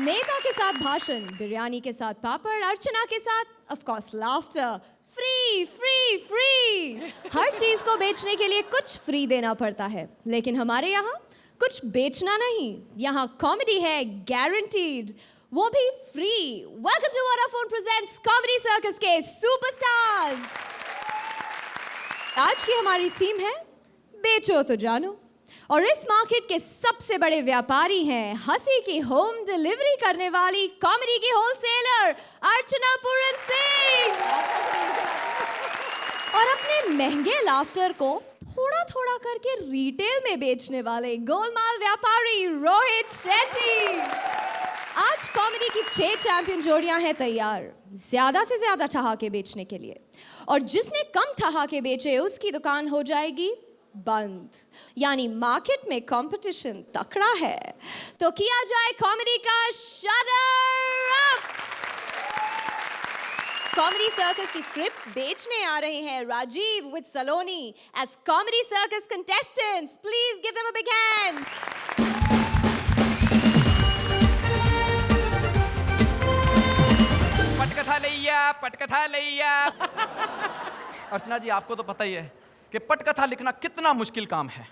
नेता के साथ भाषण, बिरयानी के साथ पापड़, अर्चना के साथ of course laughter. Free free free, हर चीज को बेचने के लिए कुछ फ्री देना पड़ता है, लेकिन हमारे यहाँ कुछ बेचना नहीं, यहाँ कॉमेडी है गारंटीड, वो भी free. Welcome to Vodafone presents comedy circus के सुपरस्टार्स। आज की हमारी थीम है बेचो तो जानो, और इस मार्केट के सबसे बड़े व्यापारी हैं हंसी की होम डिलीवरी करने वाली कॉमेडी की होलसेलर अर्चना पूरन सिंह, और अपने महंगे लाफ्टर को थोड़ा थोड़ा करके रिटेल में बेचने वाले गोलमाल व्यापारी रोहित शेट्टी। आज कॉमेडी की 6 चैंपियन जोड़ियां हैं तैयार ज्यादा से ज्यादा ठहाके बेचने के लिए, और जिसने कम ठहाके बेचे उसकी दुकान हो जाएगी बंद। यानी मार्केट में कंपटीशन तकड़ा है, तो किया जाए कॉमेडी का शटर अप। कॉमेडी सर्कस की स्क्रिप्ट्स बेचने आ रहे हैं Rajeev with Saloni as comedy circus contestants. Please give them a big hand. पटकथा लैया अर्चना जी, आपको तो पता ही है कि पटकथा लिखना कितना मुश्किल काम है।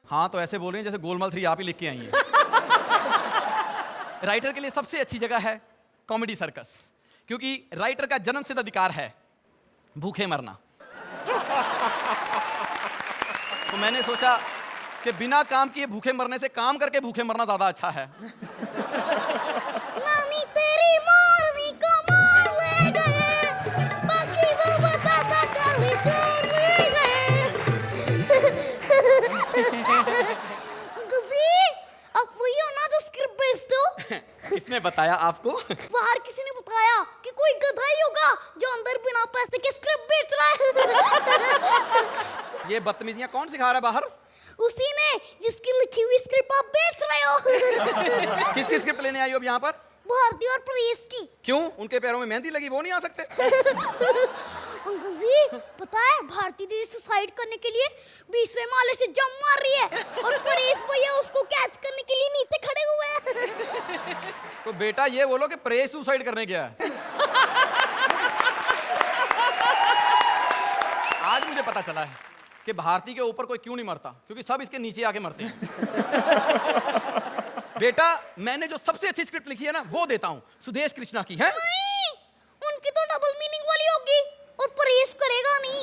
हाँ, तो ऐसे बोल रही हैं जैसे गोलमाल 3 आप ही लिख के आई हैं। राइटर के लिए सबसे अच्छी जगह है कॉमेडी सर्कस, क्योंकि राइटर का जन्मसिद्ध अधिकार है भूखे मरना। तो मैंने सोचा कि बिना काम किए भूखे मरने से काम करके भूखे मरना ज्यादा अच्छा है। किसने बताया आपको? बाहर किसी ने बताया कि कोई गधा ही होगा जो अंदर बिना पैसे के स्क्रिप्ट बेच रहा है। ये बदतमीजियां कौन सिखा रहा है बाहर? उसी ने जिसकी लिखी हुई स्क्रिप्ट आप बेच रहे हो। किसकी स्क्रिप्ट लेने आई हो अब यहाँ पर? भारती और परेश की। क्यों? उनके पैरों में मेहंदी लगी, वो नहीं आ सकते? अंकल जी, पता है भारती दीदी सुसाइड करने के लिए 20वें माले से जंप मार रही है, और परेश भैया उसको कैच करने के लिए नीचे खड़े हुए हैं। तो बेटा ये बोलो कि परेश सुसाइड करने गया है। आज मुझे पता चला है कि भारती के ऊपर कोई क्यों नहीं मरता, क्योंकि सब इसके नीचे आके मरते हैं। बेटा, मैंने जो सबसे अच्छी स्क्रिप्ट लिखी है ना, वो देता हूँ। सुदेश कृष्णा की है। नहीं, उनकी तो डबल मीनिंग वाली होगी और परेश करेगा नहीं।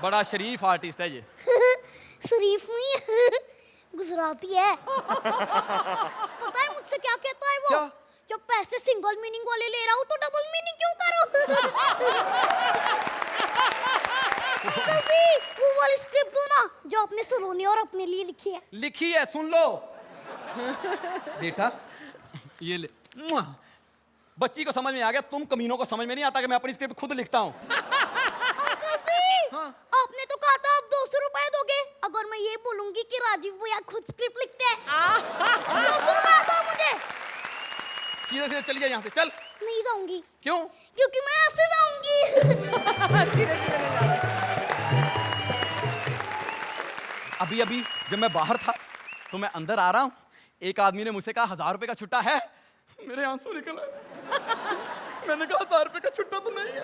बड़ा शरीफ आर्टिस्ट है ये। शरीफ नहीं, गुजराती है। पता है मुझसे क्या कहता है वो? क्या? जब पैसे सिंगल मीनिंग वाले ले रहा हूँ तो डबल मीनिंग क्यों करूँ? वो वाली स्क्रिप्ट दो ना जो आपने सलोनी और अपने लिए लिखी है। सुन लो। बेटा ये ले। बच्ची को समझ में आ गया, तुम कमीनों को समझ में नहीं आता कि मैं अपनी स्क्रिप्ट खुद लिखता हूँ। अंकल जी, हाँ? आपने तो कहा था आप 200 रुपए दोगे अगर मैं ये बोलूंगी कि राजीव भैया खुद स्क्रिप्ट लिखते हैं। 200 रुपए दो मुझे। सीधे सीधे चली जा यहाँ से, चल। नहीं जाऊंगी। क्यों? क्योंकि मैं ऐसे जाऊंगी। अभी अभी जब मैं बाहर था तो मैं अंदर आ रहा हूँ, एक आदमी ने मुझसे कहा 1000 रुपए का छुट्टा है। मेरे आंसू निकल आए। मैंने कहा 1000 रुपए का छुट्टा तो नहीं है,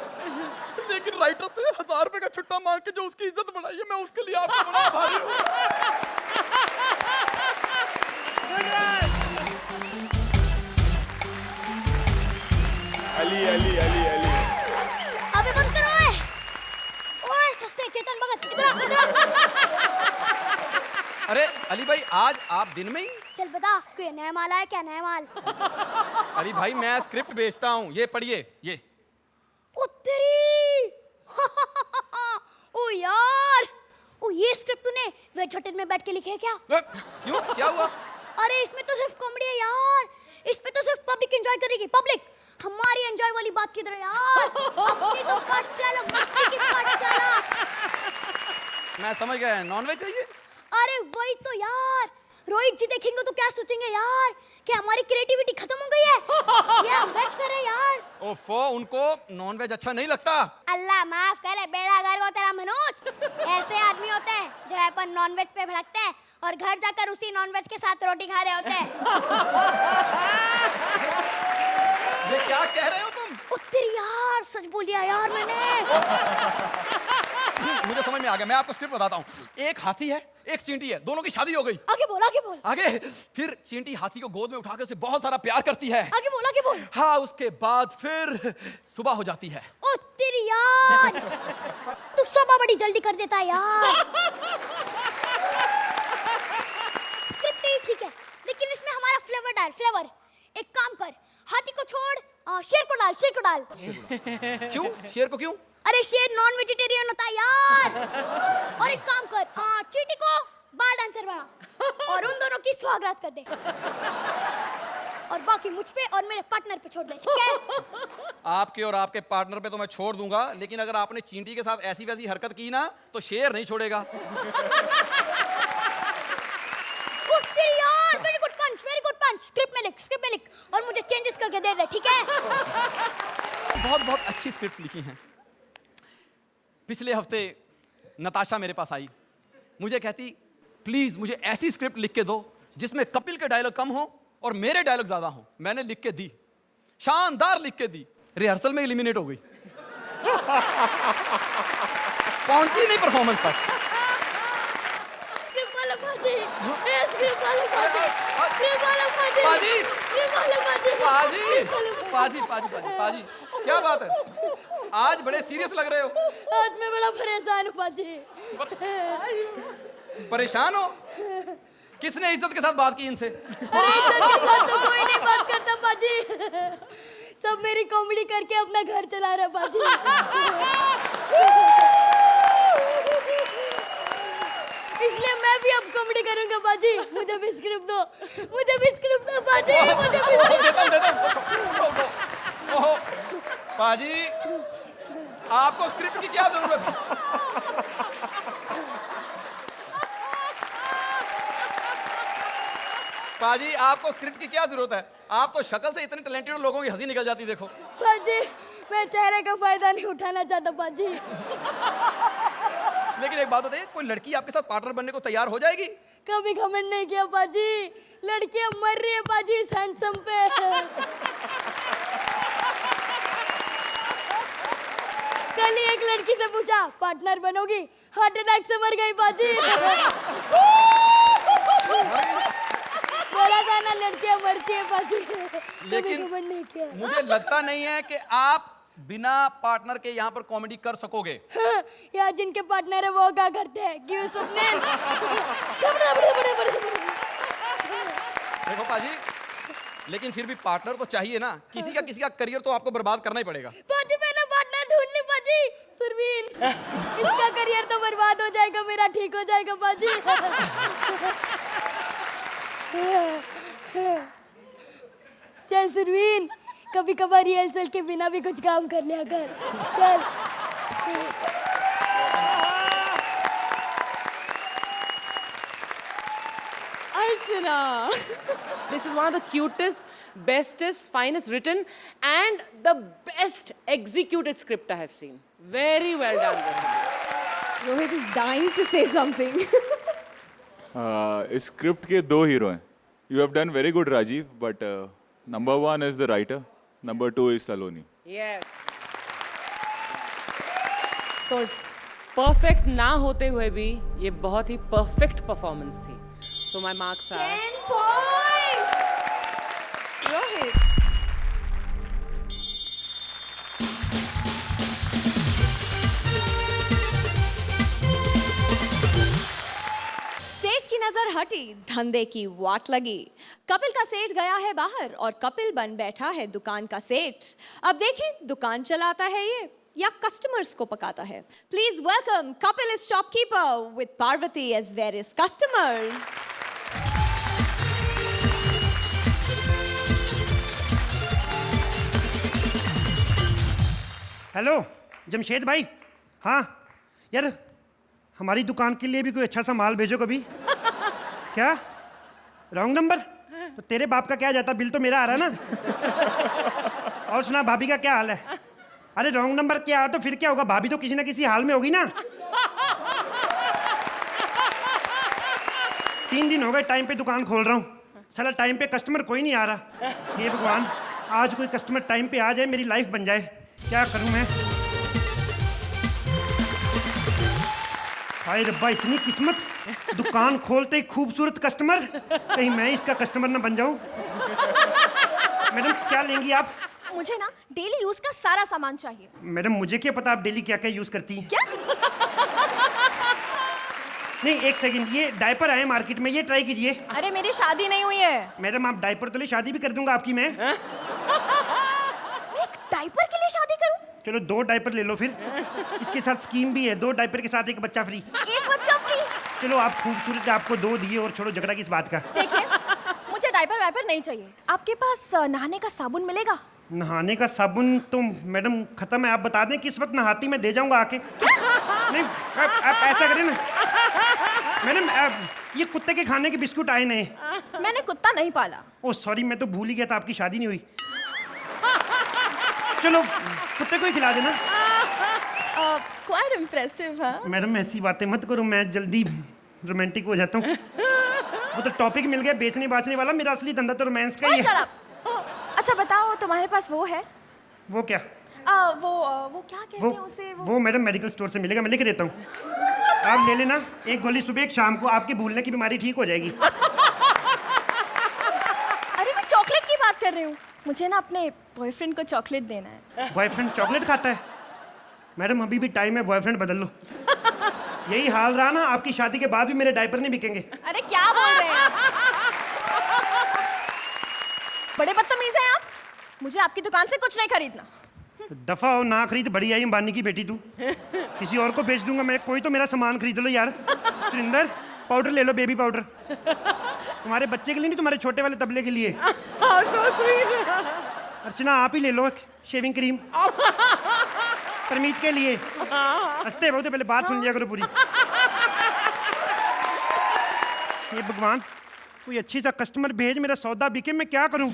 लेकिन राइटर से 1000 रुपए का छुट्टा मांग के जो उसकी इज्जत बढ़ाई है, मैं उसके लिए आपका बड़ा आभारी हूँ। अली अली अली अली अबे बंद करो। ओए सस्ते चेतन भगत, इधर आ। अरे अली भाई, आज आप दिन में ही? चल बता, कोई नया माल आया क्या? नया माल? अली भाई, मैं स्क्रिप्ट बेचता हूँ, ये पढ़िए ये। ओ तेरी। ओ यार, ओ ये स्क्रिप्ट तूने वेज होटल में बैठ के लिखी है क्या? क्यों, क्या हुआ? अरे इसमें तो सिर्फ कॉमेडी है यार, इसमें तो सिर्फ पब्लिक एंजॉय करेगी। पब्लिक, हमारी एंजॉय वाली बात किधर है यार? अपनी तो पाठशाला, मस्ती की पाठशाला। मैं समझ गया, नॉनवेज चाहिए। अरे वही तो यार, रोहित जी देखेंगे तो क्या सोचेंगे यार कि हमारी क्रिएटिविटी खत्म हो गई है, ये हम वेज कर रहे यार। ओफो, उनको नॉनवेज अच्छा नहीं लगता। अल्लाह माफ करे, बेड़ा गर्क हो तेरा मनोज। ऐसे आदमी होते हैं जो अपन नॉनवेज पे भड़कते हैं और घर जाकर उसी नॉनवेज के साथ रोटी खा रहे होते हैं। ये क्या कह रहे हो तुम? उत्तर यार, सच बोलिया यार मैंने। मुझे समझ में आ गया, मैं आपको स्क्रिप्ट बताता हूँ। एक हाथी है, एक चींटी है, दोनों की शादी हो गई। आगे बोल, आगे बोल। आगे फिर चींटी हाथी को गोद में उठाकर उसे बहुत सारा प्यार करती है। आगे बोल, आगे बोल। हाँ, उसके बाद फिर सुबह हो जाती है। उत्तर यार, तू सुबह बड़ी जल्दी कर देता है यार। स्क्रिप्ट ही ठीक है, लेकिन इसमें हमारा फ्लेवर डाल, फ्लेवर। एक काम कर, हाथी को छोड़, शेर को डाल, शेर को डाल। क्यों? शेर को क्यों? अरे शेर नॉन वेजिटेरियन होता है यार। और एक काम कर, चींटी को बार डांसर बना और उन दोनों की स्वागत कर दे। और बाकी मुझ पे और मेरे पार्टनर पे छोड़ दे, ठीक है? आपके और आपके पार्टनर पे तो मैं छोड़ दूंगा, लेकिन अगर आपने चींटी के साथ ऐसी वैसी हरकत की ना तो शेर नहीं छोड़ेगा। यार, वेरी गुड पंच, वेरी गुड पंच। स्क्रिप्ट में लिख, स्क्रिप्ट में लिख और मुझे चेंजेस करके दे दे, ठीक है? बहुत बहुत अच्छी स्क्रिप्ट लिखी हैं। पिछले हफ्ते नताशा मेरे पास आई, मुझे कहती प्लीज मुझे ऐसी स्क्रिप्ट लिख के दो जिसमें कपिल के डायलॉग कम हो और मेरे डायलॉग ज्यादा हो। मैंने लिख के दी, शानदार लिख के दी, रिहर्सल में एलिमिनेट हो गई। पहुंची नहीं परफॉर्मेंस तक। पाजी, क्या बात है? आज बड़े सीरियस लग रहे हो। आज मैं बड़ा परेशान हूँ पाजी। परेशान हो? किसने इज्जत के साथ बात की इनसे? अरे इज्जत के साथ तो कोई नहीं बात करता पाजी। सब मेरी कॉमेडी करके अपना घर चला रहा पाजी। इसलिए मैं भी अब कॉमेडी करूंगा पाजी। मुझे भी स्क्रिप्ट दो, मुझे भी स्क्रिप्ट दो पाजी, मुझे भी ओहो, पाजी आपको स्क्रिप्ट की क्या जरूरत है? पाजी आपको स्क्रिप्ट की क्या जरूरत है? आप तो शक्ल से इतने टैलेंटेड लोगों की हंसी निकल जाती देखो। पाजी मैं चेहरे का फायदा नहीं उठाना चाहता पाजी। लेकिन एक बात बताइए, कोई लड़की आपके साथ पार्टनर बनने को तैयार हो जाएगी? कभी घमंड नहीं किया पाजी। लड़कियां मर रही है पाजी इस हैंडसम पे। कल ही एक लड़की से पूछा पार्टनर बनोगी, हार्ट अटैक से मर गई पाजी। बोला था ना लड़कियां मरती है पाजी। लेकिन घमंड नहीं किया। मुझे लगता नहीं है कि आप बिना पार्टनर के यहाँ पर कॉमेडी कर सकोगे। यार जिनके पार्टनर है वो क्या करते हैं? क्यों स्वप्निल? देखो पाजी, लेकिन फिर भी पार्टनर तो चाहिए ना। किसी का करियर तो आपको बर्बाद करना ही पड़ेगा। पाजी मैंने पार्टनर ढूंढ ली पाजी। सुरवीन, इसका करियर तो बर्बाद हो जाएगा, मेरा ठीक हो जाएगा पाजी। चल सुरवीन, कभी कभार रिहर्सल के बिना भी कुछ काम कर लिया कर। चल। Archana. This is one of the cutest, bestest, finest written and the best executed script I have seen. Very well done. Rohit is dying to say something. इस स्क्रिप्ट के दो हीरो हैं. You have done very good, Rajiv, but number one is the writer, number two is Saloni. Yes. Scores. Perfect ना होते हुए भी ये बहुत ही perfect performance थी. So my marks are 10 points. Rohit. सेठ की नजर हटी, धंधे की वाट लगी। कपिल का सेठ गया है बाहर और कपिल बन बैठा है दुकान का सेठ। अब देखें दुकान चलाता है ये या कस्टमर्स को पकाता है। Please welcome Kapil is shopkeeper with Parvati as various customers. Hello Jamshed भाई। हाँ यार, हमारी दुकान के लिए भी कोई अच्छा सा माल भेजो कभी। क्या रॉन्ग नंबर? तो तेरे बाप का क्या जाता, बिल तो मेरा आ रहा है ना। और सुना, भाभी का क्या हाल है? अरे रॉन्ग नंबर क्या तो फिर क्या होगा, भाभी तो किसी ना किसी हाल में होगी ना। 3 दिन हो गए टाइम पे दुकान खोल रहा हूँ, साला टाइम पे कस्टमर कोई नहीं आ रहा। हे भगवान, आज कोई कस्टमर टाइम पे आ जाए, मेरी लाइफ बन जाए। क्या करूँ मैं? हाय रब्बा, इतनी किस्मत, दुकान खोलते ही खूबसूरत कस्टमर, कहीं मैं इसका कस्टमर ना बन जाऊं। मैडम क्या लेंगी आप? मुझे ना डेली यूज का सारा सामान चाहिए। मैडम मुझे क्या पता आप डेली क्या क्या यूज करती हैं? क्या? नहीं एक सेकंड, ये डायपर आए मार्केट में, ये ट्राई कीजिए। अरे मेरी शादी नहीं हुई है। मैडम आप डायपर तो ले, शादी भी कर दूंगा आपकी मैं। मैं एक डायपर के लिए शादी करूं? चलो 2 डायपर ले लो फिर, इसके साथ स्कीम भी है, 2 डायपर के साथ 1 बच्चा फ्री। एक बच्चा फ्री? चलो आप खूबसूरत है, आपको 2 दिए, और छोड़ो झगड़ा किस बात का। देखिए, मुझे डायपर वायपर नहीं चाहिए। आपके पास नहाने का साबुन मिलेगा? नहाने का साबुन तो मैडम खत्म है, आप बता दें किस वक्त नहाती, मैं दे जाऊंगा आके। नहीं आप ऐसा करें ना मैडम, ये कुत्ते के खाने के बिस्कुट आए नए। मैंने कुत्ता नहीं पाला। ओ सॉरी, मैं तो भूल ही गया था, आपकी शादी नहीं हुई। चलो कुत्ते को ही खिला देना। क्वाइट इम्प्रेसिव, हाँ? मैडम ऐसी बातें मत करो, मैं जल्दी रोमांटिक हो जाता हूँ। वो तो टॉपिक मिल गया बेचने बाचने वाला, मेरा असली धंधा तो रोमांस का ही Shut है। up! अच्छा बताओ, तुम्हारे पास वो है? वो क्या? वो क्या कहते वो हैं उसे? वो मैडम मेडिकल स्टोर से मिलेगा, मैं लिख देता हूँ, आप ले लेना। 1 गोली सुबह 1 शाम को, आपकी भूलने की बीमारी ठीक हो जाएगी। अरे मैं चॉकलेट की बात कर रही हूँ। मुझे ना अपने बॉयफ्रेंड को चॉकलेट देना है। बॉयफ्रेंड चॉकलेट खाता है? मैडम अभी भी टाइम है, बॉयफ्रेंड बदल लो। यही हाल रहा ना, आपकी शादी के बाद भी मेरे डायपर नहीं बिकेंगे। अरे क्या बोल रहे हैं आप? बड़े बदतमीज हैं आप। मुझे आपकी दुकान से कुछ नहीं खरीदना। दफा हो, ना खरीद, बड़ी आई अंबानी की बेटी तू। किसी और को बेच दूंगा मैं, कोई तो मेरा सामान खरीद लो यार। सुरिंदर पाउडर ले लो, बेबी पाउडर। तुम्हारे बच्चे के लिए नहीं, तुम्हारे छोटे वाले तबले के लिए। अर्चना आप ही ले लो शेविंग क्रीम, परमीत के लिए। हंसते बहुत, पहले बात सुन लिया करो पूरी। ये भगवान, कोई अच्छी सा कस्टमर भेज, मेरा सौदा बिके, मैं क्या करूं?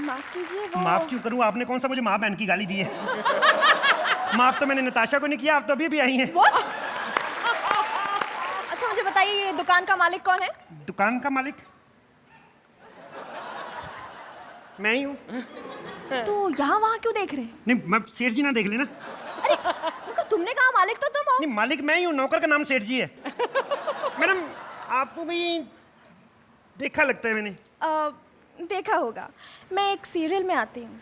माफ कीजिए, वो माफ क्यों करूं? आपने कौन सा मुझे माँ बहन की गाली दी है? माफ तो मैंने नताशा को नहीं किया, आप तो अभी भी आई हैं। What? अच्छा मुझे बताइए, ये दुकान का मालिक कौन है? दुकान का मालिक मैं ही हूँ। तो यहाँ वहाँ क्यों देख रहे हैं? नहीं मैं सेठ जी ना देख लेना। मगर तुमने कहा मालिक तो तुम हो। नहीं मालिक मैं ही हूँ, नौकर का नाम सेठ जी है। मैडम आपको भी देखा लगता है मैंने। देखा होगा, मैं एक सीरियल में आती हूँ।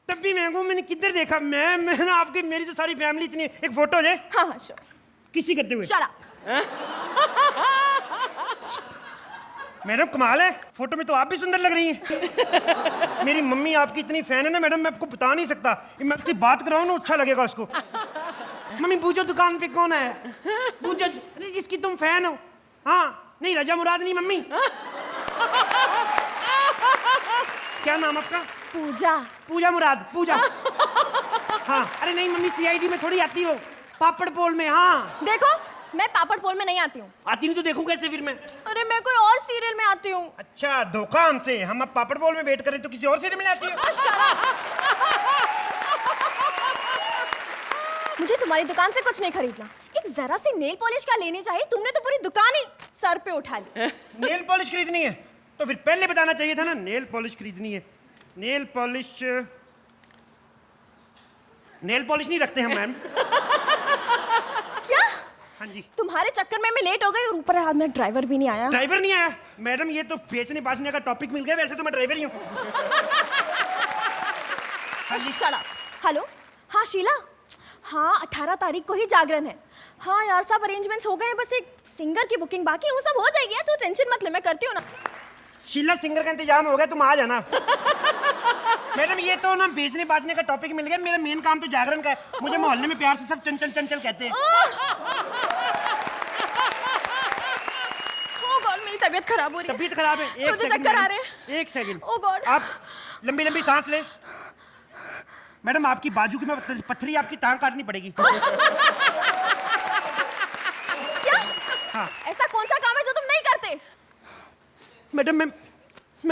तब भी मैं मैंने किधर देखा? मैं ना आपकी, मेरी तो सारी फैमिली इतनी, एक फोटो है हाँ हाँ श्योर। किसी करते हुए। Shut up. मैडम कमाल है, फोटो में तो आप भी सुंदर लग रही हैं। मेरी मम्मी आपकी इतनी फैन है ना मैडम, मैं आपको बता नहीं सकता। मैं आपसे बात कराऊं ना, अच्छा लगेगा उसको। मम्मी पूछो दुकान पे कौन है, पूछो अरे जिसकी तुम फैन हो। हाँ नहीं, रजा मुराद नहीं मम्मी। क्या नाम आपका? पूजा। पूजा मुराद, पूजा। हाँ अरे नहीं मम्मी, CID में थोड़ी आती हो, पापड़ पोल में। हाँ देखो, मैं पापड़ पोल में नहीं आती हूँ। आती नहीं तो देखूं कैसे फिर मैं? अरे मैं कोई और सीरियल में आती हूँ। अच्छा धोखा हमसे, हम अब पापड़ पोल में वेट करें तो किसी और सीरियल में आती है। Shut up! मुझे तुम्हारी दुकान से कुछ नहीं खरीदना। एक जरा सी नेल पॉलिश क्या लेनी चाहिए, तुमने तो पूरी दुकान ही सर पे उठा ली। नेल पॉलिश खरीदनी है तो फिर पहले बताना चाहिए था ना, नेल पॉलिश खरीदनी है। नेल पॉलिश, नेल पॉलिश नहीं रखते हम मैम। क्या? हाँ जी। तुम्हारे चक्कर में मैं लेट हो गई और ऊपर हाथ में ड्राइवर भी नहीं आया। ड्राइवर नहीं आया? मैडम ये तो बेचने बाचने का टॉपिक मिल गया, वैसे तो मैं ड्राइवर ही हूँ। हाँ जी। Shut up. हेलो, हाँ शीला। हाँ 18 तारीख को ही जागरण है। हाँ यार सब अरेंजमेंट्स हो गए हैं, बस एक सिंगर की बुकिंग बाकी है, वो सब हो जाएगी यार, तो टेंशन मत ले, मैं करती हूँ ना। शीला सिंगर का इंतजाम हो गया, तुम आ जाना। मैडम ये तो ना बेचने बाचने का टॉपिक मिल गया, मेरा मेन काम तो जागरण का है। मुझे मोहल्ले में प्यार से सब चंचल चंचल कहते हैं। Oh God, मेरी तबीयत खराब हो रही है। तबीयत खराब है? एक मुझे सेकंड चक्कर आ मैडम, रहे हैं। एक सेकंड। Oh God. आप लंबी लंबी सांस ले। मैडम आपकी बाजू की में पत्थरी, आपकी टांग काटनी पड़ेगी। क्या? हाँ। ऐसा कौन सा काम है जो तुम नहीं करते? मैडम मैं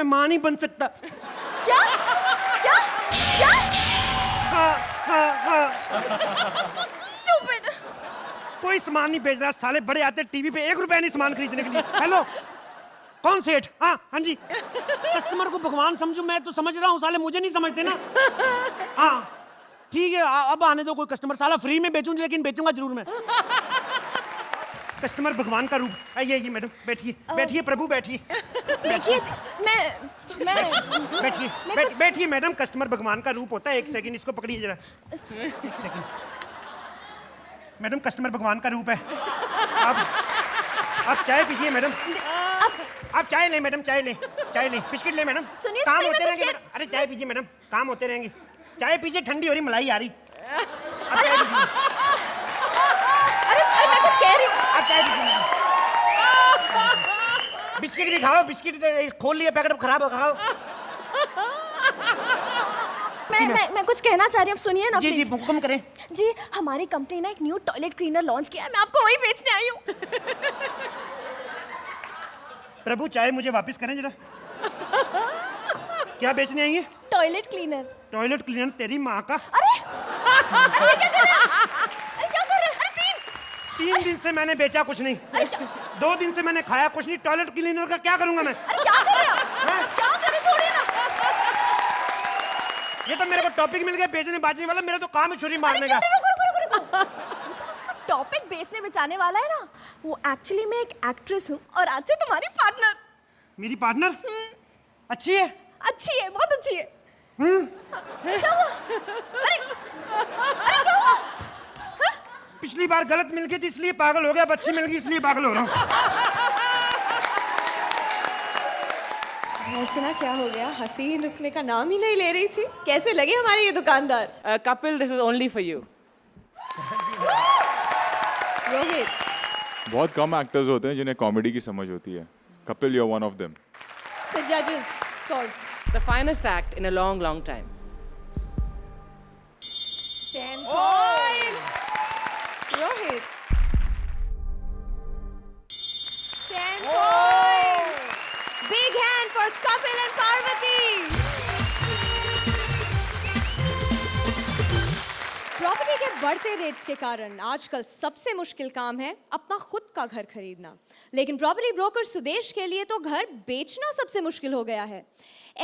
मां नहीं बन सकता। क्या? क्या? क्या? हाँ हाँ हाँ। Stupid. कोई सामान नहीं बेच रहा, साले बड़े आते टीवी पे 1 रुपया नहीं सामान खरीदने के लिए। हेलो, कौन सेठ? हाँ जी। कस्टमर को भगवान समझू मैं तो समझ रहा हूँ, साले मुझे नहीं समझते ना। हाँ ठीक है, अब आने दो कोई कस्टमर, साला फ्री में बेचूं लेकिन बेचूंगा जरूर मैं। कस्टमर भगवान का रूप। आइए मैडम, बैठिए बैठिए प्रभु, बैठिए देखिए मैं बैठिए बैठिए मैडम, कस्टमर भगवान का रूप होता है। 1 सेकंड इसको पकड़िए जरा, 1 सेकंड। मैडम कस्टमर भगवान का रूप है। आप चाय पीजिए मैडम, आप चाय लें मैडम, चाय लें बिस्किट लें मैडम। सुनिए, काम सुनिए, होते मैं रहेंगे बिस्किट- मैडम। अरे चाय पीजिए मैडम, काम होते रहेंगे। चाय पीजिए, ठंडी हो रही, मलाई आ रही। आप चाय पीजिए, अरे मैं कुछ कह रही हूँ। आप चाय पीजिए मैडम। बिस्किट भी खाओ, बिस्किट खोल लिया पैकेट, खराब हो खाओ। मैं कुछ कहना चाह रही हूँ, सुनिए ना जी प्लीज। हुक्म करें। जी, हमारी कंपनी ने एक न्यू टॉयलेट क्लीनर लॉन्च किया है, मैं आपको वही बेचने आई हूँ। प्रभु चाय मुझे वापस करें जरा। क्या बेचने आई है? Toilet cleaner. टॉयलेट क्लीनर तेरी माँ का। अरे ये क्या कर रहे हैं? अरे क्या कर रहे हैं? अरे 3 दिन से मैंने बेचा कुछ नहीं, 2 दिन से मैंने खाया कुछ नहीं। टॉयलेट क्लीनर का क्या करूंगा मैं? अरे क्या कर रहे हो? क्या कर रहे हो? छोड़िए ना। ये तो मेरे को टॉपिक मिल गया बेचने बाजने वाला, मेरा तो काम है छुरी मारने का। रुको। टॉपिक बेचने बेचाने वाला है ना, वो एक्चुअली मैं एक एक्ट्रेस हूँ और आज से तुम्हारी पार्टनर। मेरी पार्टनर अच्छी है? अच्छी है, बहुत अच्छी है। पिछली बार गलत मिल गई थी इसलिए पागल हो गया, अब अच्छी मिल गई इसलिए पागल हो रहा हूँ। अर्चना क्या हो गया? हसीन रुकने का नाम ही नहीं ले रही थी। कैसे लगे हमारे ये दुकानदार? Kapil, this is only for you. Rohit, बहुत कम एक्टर्स होते हैं जिन्हें कॉमेडी की समझ होती है। Kapil, you are one of them. the judges scores The finest act in a long, long time. 10 points. Rohit, 10 points. Big hand for Kapil and Parvati. Property के बढ़ते रेट्स के कारण आजकल सबसे मुश्किल काम है अपना खुद का घर खरीदना। लेकिन प्रॉपर्टी ब्रोकर सुदेश के लिए तो घर बेचना सबसे मुश्किल हो गया है।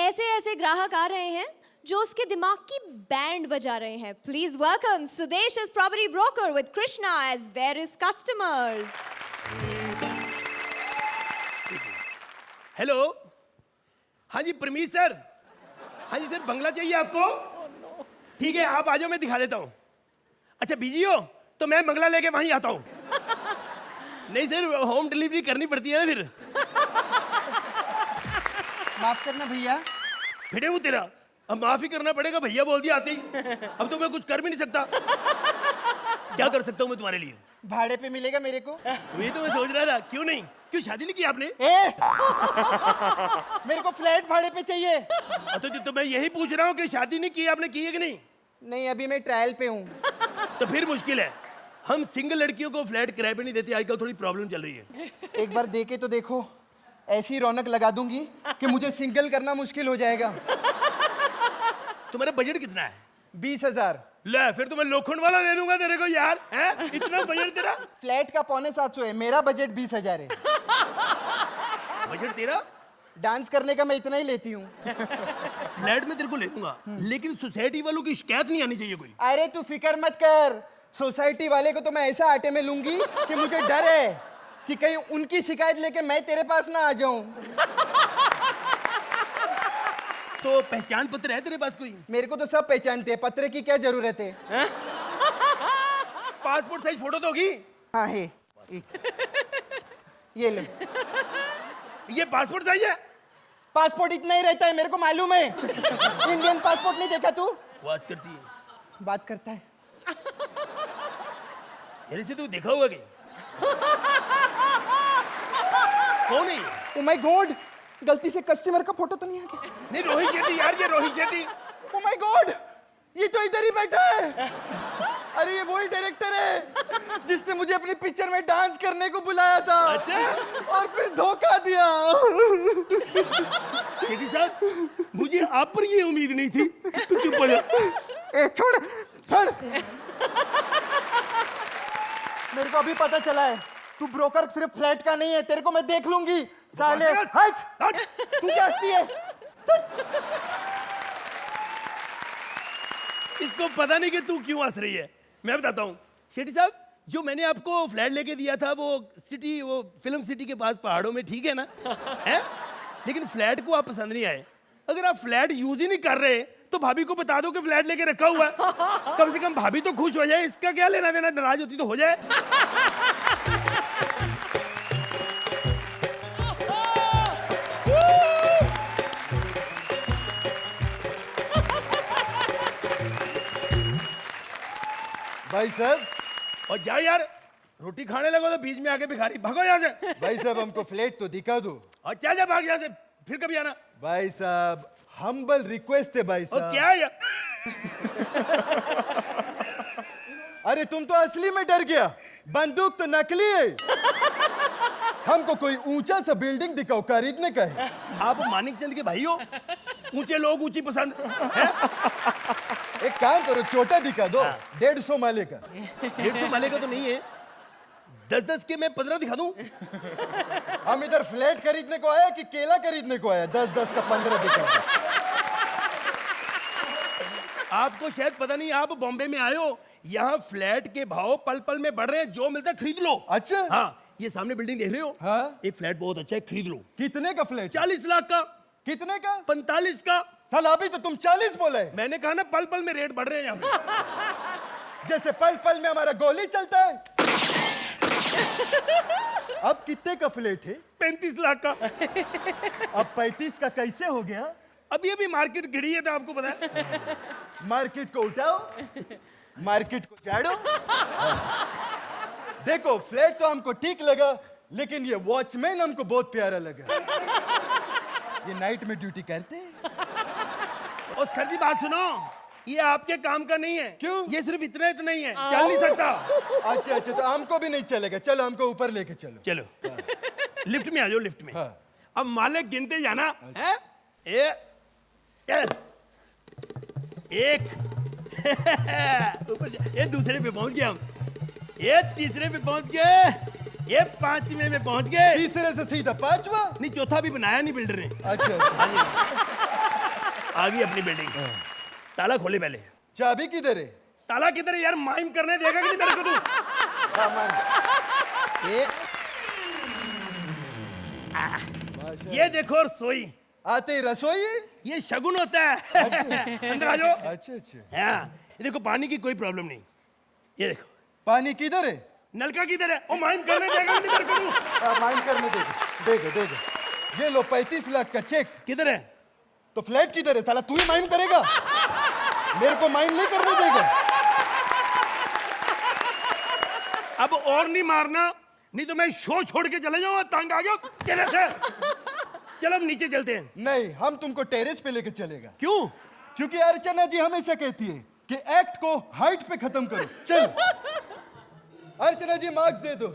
ऐसे ऐसे ग्राहक आ रहे हैं जो उसके दिमाग की बैंड बजा रहे हैं। Please welcome Sudesh as property broker with Krishna as various customers. Hello, हाँ जी परमीश सर। हाँ जी सर, बंगला चाहिए आपको? ठीक है, आप आ जाओ, मैं दिखा देता हूँ। अच्छा बिजी हो तो मैं बंगला लेके वहीं आता हूँ। नहीं सर, होम डिलीवरी करनी पड़ती है ना फिर। माफ करना भैया। फिरे हूँ तेरा, अब माफी करना पड़ेगा, भैया बोल दिया आते ही। अब तो मैं कुछ कर भी नहीं सकता। क्या कर सकता हूँ मैं तुम्हारे लिए? भाड़े पे मिलेगा मेरे को? वही तो मैं सोच रहा था, क्यों नहीं? क्यों शादी नहीं की आपने? मेरे को फ्लैट भाड़े पे चाहिए। तो मैं यही पूछ रहा हूँ कि शादी नहीं की आपने, की है कि नहीं? नहीं, अभी मैं ट्रायल पे हूँ। तो फिर मुश्किल है। हम सिंगल लड़कियों को फ्लैट किराए पे नहीं देते, आजकल थोड़ी प्रॉब्लम चल रही है। एक बार दे के तो देखो, ऐसी रौनक लगा दूंगी कि मुझे सिंगल करना मुश्किल हो जाएगा। तुम्हारा बजट कितना है? 20,000। ले, फिर तो मैं लोखंड वाला ले लूंगा तेरे को यार। हैं? इतना बजट तेरा? फ्लैट का 750 है, मेरा बजट 20,000 है। बजट तेरा? डांस करने का मैं इतना ही लेती हूँ। फ्लैट में तेरे को ले दूंगा, लेकिन सोसाइटी वालों की शिकायत नहीं आनी चाहिए कोई। अरे तू फिक्र मत कर, सोसाइटी वाले को तो मैं ऐसा आटे में लूंगी कि मुझे डर है कि कहीं उनकी शिकायत लेके मैं तेरे पास ना आ जाऊं। तो पहचान पत्र है तेरे पास कोई? मेरे को तो सब पहचानते हैं, पत्र की क्या जरूरत है? पासपोर्ट साइज फोटो तो होगी? हाँ है, ये लो। ये पासपोर्ट साइज है? पासपोर्ट इतना ही रहता है, मेरे को मालूम है। इंडियन पासपोर्ट नहीं देखा तू? वास करती है, बात करता है। यार इसे तू देखा होगा क्या? कौन है ये? ओ माय गॉड, गलती से कस्टमर का फोटो तो नहीं आ गया? नहीं, रोहित शेट्टी यार, ये Rohit Shetty. Oh my God, ये तो इधर ही बैठा है। अरे ये वही डायरेक्टर है जिसने मुझे अपनी पिक्चर में डांस करने को बुलाया था। अच्छा? और फिर धोखा दिया। शेट्टी साहब, मुझे आप पर ये उम्मीद नहीं थी। तू चुप हो जा। ए छोड़ छोड़। मेरे को अभी पता चला है तू ब्रोकर सिर्फ फ्लैट का नहीं है, तेरे को मैं देख लूंगी साले। बस, हट तू क्या हंसती है? इसको पता नहीं कि तू क्यों हंस रही है। मैं बताता हूँ शेट्टी साहब, जो मैंने आपको फ्लैट लेके दिया था वो सिटी, वो फिल्म सिटी के पास पहाड़ों में, ठीक है ना? है? लेकिन फ्लैट को आप पसंद नहीं आए। अगर आप फ्लैट यूज ही नहीं कर रहे तो भाभी को बता दो कि फ्लैट लेके रखा हुआ है, कम से कम भाभी तो खुश हो जाए। इसका क्या लेना देना, नाराज होती तो हो जाए। भाई साहब, और जाओ यार, रोटी खाने लगो तो बीच में आके भिखारी, भागो यहाँ से। भाई साहब हमको फ्लैट तो दिखा दो। और चल जा, भाग यहाँ से, फिर कभी आना। भाई साहब हम्बल रिक्वेस्ट है भाई और साहब। क्या है यार? अरे तुम तो असली में डर गया, बंदूक तो नकली है। हमको कोई ऊंचा सा बिल्डिंग दिखाओ, खरीदने का है। आप मानिक चंद के भाई हो, ऊंचे लोग ऊंची पसंद है? एक काम करो, छोटा दिखा दो, 150 माले का। 150 माले का तो नहीं है, 10-10 के मैं 15 दिखा दूं। हम इधर फ्लैट खरीदने को आया कि केला खरीदने को आया? 10-10 का 15 दिखा। आपको शायद पता नहीं, आप बॉम्बे में आए हो, यहाँ फ्लैट के भाव पल पल में बढ़ रहे हैं, जो मिलता है खरीद लो। अच्छा हाँ, ये सामने बिल्डिंग देख रहे हो? हाँ। एक फ्लैट बहुत अच्छा है, खरीद लो। कितने का फ्लैट? 40 लाख का। कितने का? 45 का। साला अभी तो तुम 40 बोले। मैंने कहा ना, पल पल में रेट बढ़ रहे हैं यहाँ पे। जैसे पल पल में हमारा गोली चलता है। अब कितने का फ्लैट है? 35 लाख का। अब 35 का कैसे हो गया? अभी अभी मार्केट गिरी है, तो आपको पता है। मार्केट को उठाओ, मार्केट को झाड़ो। देखो फ्लैट तो हमको ठीक लगा, लेकिन ये वॉचमैन हमको बहुत प्यारा लगा। ये नाइट में ड्यूटी करते हैं। और सर जी बात सुनो, ये आपके काम का नहीं है। क्यों? ये सिर्फ इतना नहीं है, चल नहीं सकता। अच्छा अच्छा, तो हमको भी नहीं चलेगा। चलो हमको ऊपर लेके चलो। चलो लिफ्ट में आ जाओ, लिफ्ट में। हाँ। अब मालिक गिनते जाना है। एक ऊपर ये दूसरे पे पहुंच गए हम, ये तीसरे पे पहुंच गए, ये 5वें में पहुंच गए। तीसरे से सीधा 5वां? नहीं, चौथा भी बनाया नहीं बिल्डर ने। अच्छा अच्छा। आ गई अपनी बिल्डिंग। ताला खोले पहले। चाबी किधर है? ताला किधर है यार? माइम करने देगा कि नहीं मेरे को तू? ये देखो रसोई। आते ही रसोई? ये शगुन होता है। अंदर आ जाओ। अच्छा अच्छा। हाँ, ये देखो पानी की कोई प्रॉब्लम नहीं। ये देखो पानी किधर है? नलका किधर है? ओ माइम करने देगा कि नहीं मेरे को तू? माइंड करने देखो देखो देखो। ये लो 35 लाख का चेक। किधर है? तो फ्लैट किधर है? साला तू ही माइंड करेगा, मेरे को माइंड नहीं करने देगा। अब और नहीं मारना, नहीं तो मैं शो छोड़ के चले जाऊंगा। तंग आ गया तेरे से। चलो अब नीचे चलते हैं। नहीं, हम तुमको टेरेस पे लेके चलेगा। क्यों? क्योंकि अर्चना जी हमेशा कहती है कि एक्ट को हाइट पे खत्म करो। चल अर्चना जी मार्क्स दे दो।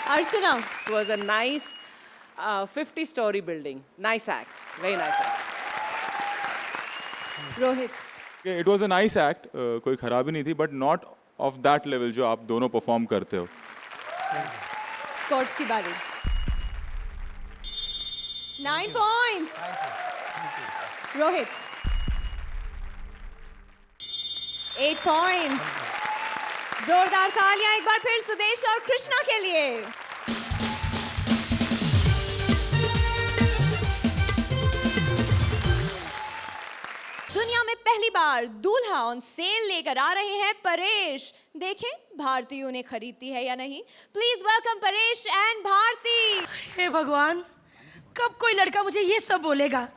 अर्चना, It was a nice 50-story building. Nice act. Very nice act. Rohit, it was a nice act, कोई खराबी नहीं थी, but not of that level जो आप दोनों परफॉर्म करते हो। स्कोर्स की बारी। 9 पॉइंट्स। रोहित 8 पॉइंट्स। जोरदार तालियां एक बार फिर सुदेश और कृष्णा के लिए। दुनिया में पहली बार दूल्हा ऑन सेल लेकर आ रहे हैं परेश। देखें भारती उन्हें खरीदती है या नहीं। Please welcome Paresh and Bharti. हे भगवान, कब कोई लड़का मुझे ये सब बोलेगा।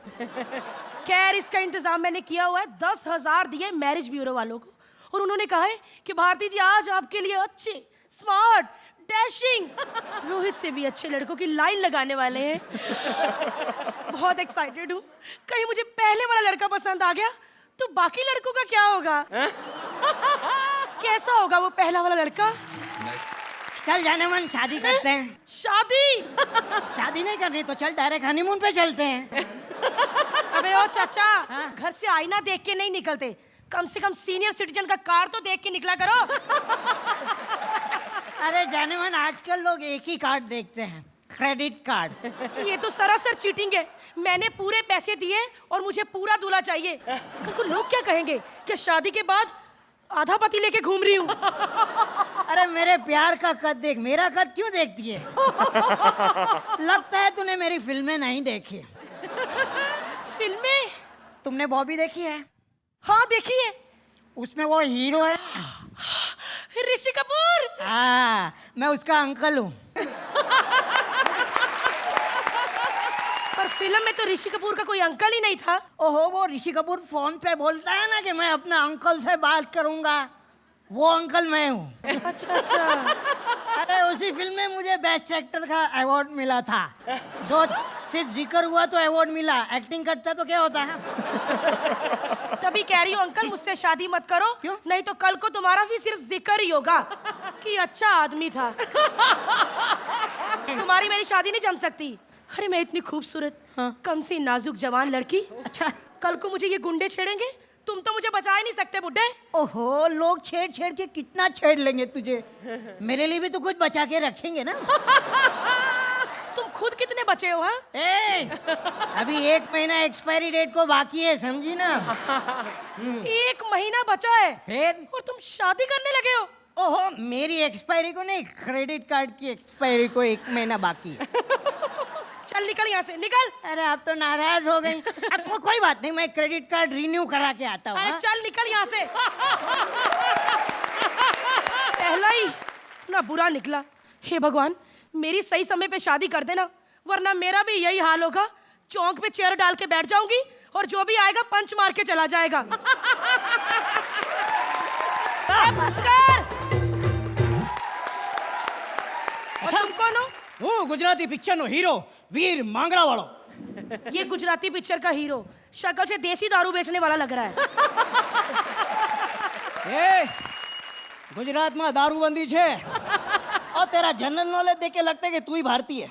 खैर, इसका इंतजाम मैंने किया हुआ है। 10,000 दिए मैरिज ब्यूरो वालों को, और उन्होंने कहा है कि भारती जी आज आपके लिए अच्छे, स्मार्ट, डैशिंग, रोहित से भी अच्छे लड़कों की लाइन लगाने वाले हैं। बहुत एक्साइटेड हूँ। कहीं मुझे पहले वाला लड़का पसंद आ गया तो बाकी लड़कों का क्या होगा? कैसा होगा वो पहला वाला लड़का? चल जाने मन, शादी करते हैं। शादी? शादी नहीं करनी तो चल डायरेक्ट हनीमून पे चलते हैं। अबे ओ चाचा, घर से आईना देख के नहीं निकलते, कम से कम सीनियर सिटीजन का कार्ड तो देख के निकला करो। अरे जाने मन, आजकल लोग एक ही कार्ड देखते हैं, क्रेडिट कार्ड। ये तो सरासर चीटिंग है। मैंने पूरे पैसे दिए और मुझे पूरा दूल्हा चाहिए। कल को लोग क्या कहेंगे कि शादी के बाद आधा पति लेके घूम रही हूँ। अरे मेरे प्यार का कद देख, मेरा कद क्यों देखती है? लगता है तूने मेरी फिल्में नहीं देखी। फिल्में? तुमने बॉबी देखी है? हाँ देखी है। उसमें वो हीरो है, ऋषि कपूर। हाँ, मैं उसका अंकल हूँ। पर फिल्म में तो ऋषि कपूर का कोई अंकल ही नहीं था। ओहो, वो ऋषि कपूर फोन पे बोलता है ना कि मैं अपने अंकल से बात करूंगा, वो अंकल मैं हूँ। अच्छा अच्छा। अरे उसी फिल्म में मुझे बेस्ट एक्टर का अवार्ड मिला था। जो सिर्फ जिक्र हुआ तो अवार्ड मिला, एक्टिंग करता तो क्या होता है? तभी कह रही हूँ अंकल, मुझसे शादी मत करो। क्यों? नहीं तो कल को तुम्हारा भी सिर्फ जिक्र ही होगा कि अच्छा आदमी था। तुम्हारी मेरी शादी नहीं जम सकती। अरे मैं इतनी खूबसूरत, कम सी नाजुक जवान लड़की। अच्छा, कल को मुझे ये गुंडे छेड़ेंगे, तुम तो मुझे बचा ही नहीं सकते बुड्ढे। ओहो, लोग छेड़ छेड़ के कितना छेड़ लेंगे तुझे। मेरे लिए भी तो कुछ बचा के रखेंगे ना। तुम खुद कितने बचे हो? हाँ, अभी 1 महीना एक्सपायरी डेट को बाकी है, समझी ना? 1 महीना बचा है फिर? और तुम शादी करने लगे हो? ओहो, मेरी एक्सपायरी को नहीं, क्रेडिट कार्ड की एक्सपायरी को 1 महीना बाकी है। चल निकल यहाँ से, निकल। अरे आप तो नाराज हो गई। कोई बात नहीं, मैं क्रेडिट कार्ड रिन्यू करा के आता हूँ। अरे हाँ? चल निकल यहाँ से। पहला ही इतना बुरा निकला। हे भगवान, मेरी सही समय पे शादी कर देना, वरना मेरा भी यही हाल होगा। चौक पे चेयर डाल के बैठ जाऊंगी और जो भी आएगा पंच मार के चला जाएगा। अच्छा, तुम कौन हो? હું ગુજરાતી પિક્ચરનો હીરો વીર માંગડા વાળો। ये गुजराती पिक्चर का हीरो शक्ल से देसी दारू बेचने वाला लग रहा है। ए, गुजरातમાં દારૂબંધી છે और तेरा जनरल नॉलेज देख के लगता है कि तू ही भारतीय है।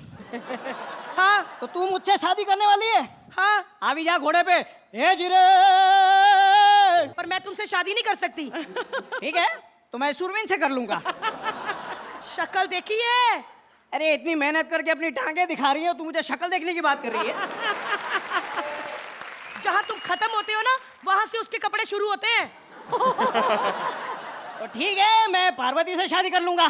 हाँ तो तू मुझसे शादी करने वाली है? हाँ। आवी जा घोड़े पे। ए जिरे। पर मैं तुमसे शादी नहीं कर सकती। ठीक है, तो मैं सुरवीन से कर लूंगा। शक्ल देखी है? अरे इतनी मेहनत करके अपनी टांगे दिखा रही है, तू मुझे शक्ल देखने की बात कर रही है? जहाँ तुम खत्म होते हो ना, वहां से उसके कपड़े शुरू होते हैं। तो ठीक है, मैं पार्वती से शादी कर लूंगा।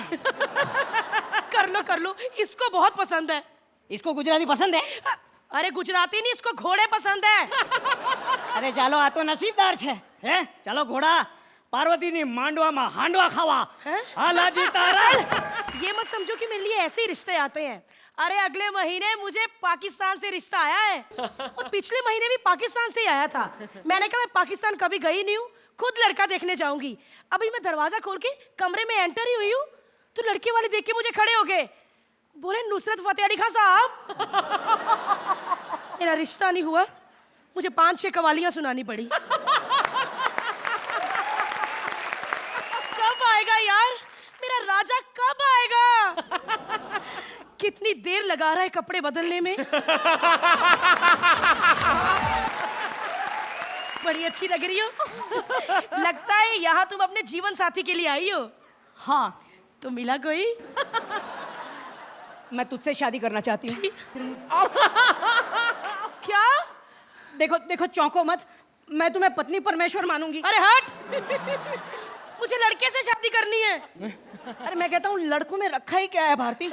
कर लो, इसको बहुत पसंद है। इसको गुजराती पसंद है? अरे गुजराती नहीं, इसको घोड़े पसंद है। अरे ચાલો, આ તો નસીબદાર છે। હે, ચાલો ઘોડા, પાર્વતીની માંડવામાં હાંડવા ખાવા। હાલાજી તારા। ये मत समझो कि मेरे लिए ऐसे ही रिश्ते आते हैं। अरे अगले महीने मुझे पाकिस्तान से रिश्ता आया है और पिछले महीने भी पाकिस्तान से ही आया था। मैंने कहा मैं पाकिस्तान कभी गई नहीं हूँ, खुद लड़का देखने जाऊंगी। अभी मैं दरवाजा खोल के कमरे में एंटर ही हुई हूँ तो लड़के वाले देख के मुझे खड़े हो गए, बोले नुसरत फतेह अली खान साहब। मेरा रिश्ता नहीं हुआ, मुझे 5-6 कवालियां सुनानी पड़ी। कब आएगा यार मेरा राजा, कब आएगा? कितनी देर लगा रहा है कपड़े बदलने में। बड़ी अच्छी लग रही हो। लगता है यहाँ तुम अपने जीवन साथी के लिए आई हो। हाँ, तो मिला कोई? मैं तुझसे शादी करना चाहती हूँ। क्या? देखो देखो, चौंको मत, मैं तुम्हें पत्नी परमेश्वर मानूंगी। अरे हट, मुझे लड़के से शादी करनी है। अरे मैं कहता हूँ, लड़कों में रखा ही क्या है भारती?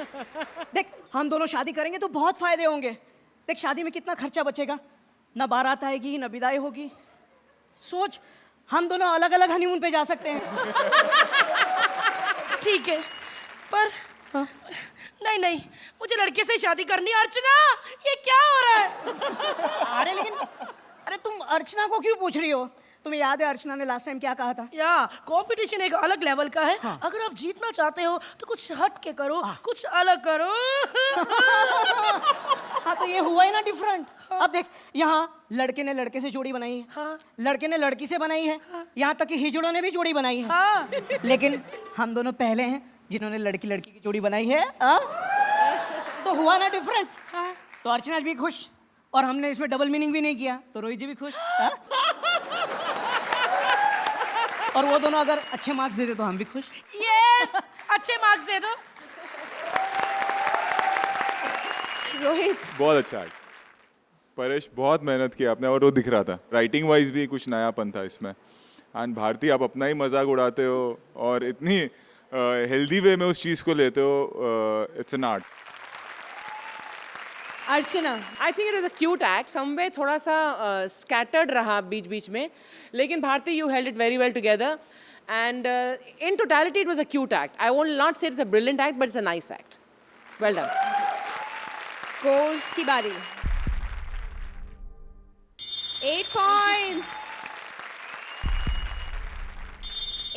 देख, हम दोनों शादी करेंगे तो बहुत फायदे होंगे। देख, शादी में कितना खर्चा बचेगा, ना बारात आएगी ना विदाई होगी। सोच, हम दोनों अलग अलग हनीमून पे जा सकते हैं। ठीक है, पर हाँ? नहीं, मुझे लड़के से शादी करनी है। अर्चना, ये क्या हो रहा है? अरे लेकिन, अरे तुम अर्चना को क्यों पूछ रही हो? तुम्हें याद है अर्चना ने लास्ट टाइम क्या कहा था? या कंपटीशन एक अलग लेवल का है। हाँ। अगर आप जीतना चाहते हो तो कुछ हट के करो। हाँ। कुछ अलग करो। हाँ, तो ये हुआ ही ना डिफरेंट। हाँ। अब देख, यहाँ लड़के ने लड़के से जोड़ी बनाई है। हाँ। लड़के ने लड़की से बनाई है। हाँ। यहाँ तक कि हिजड़ों ने भी जोड़ी बनाई है। हाँ। लेकिन हम दोनों पहले हैं जिन्होंने लड़की लड़की की जोड़ी बनाई है। तो हुआ ना डिफरेंट। हाँ। तो अर्चना भी खुश और हमने इसमें डबल मीनिंग भी नहीं किया, तो रोहित जी भी खुश। और वो दोनों अगर अच्छे मार्क्स दे दे तो हम भी खुश। यस, अच्छे मार्क्स दे दो। रोहित, बहुत अच्छा एक्ट। परेश बहुत मेहनत की आपने और वो दिख रहा था। राइटिंग वाइज भी कुछ नयापन था इसमें। एंड भारती, आप अपना ही मजाक उड़ाते हो और इतनी हेल्दी वे में उस चीज़ को लेते हो। It's an art. Archana, I think it was a cute act. Somewhere थोड़ा सा scattered रहा बीच बीच में, लेकिन Bharti you held it very well together, and in totality it was a cute act. I will not say it's a brilliant act, but it's a nice act. Well done. Course की बारी। 8 points.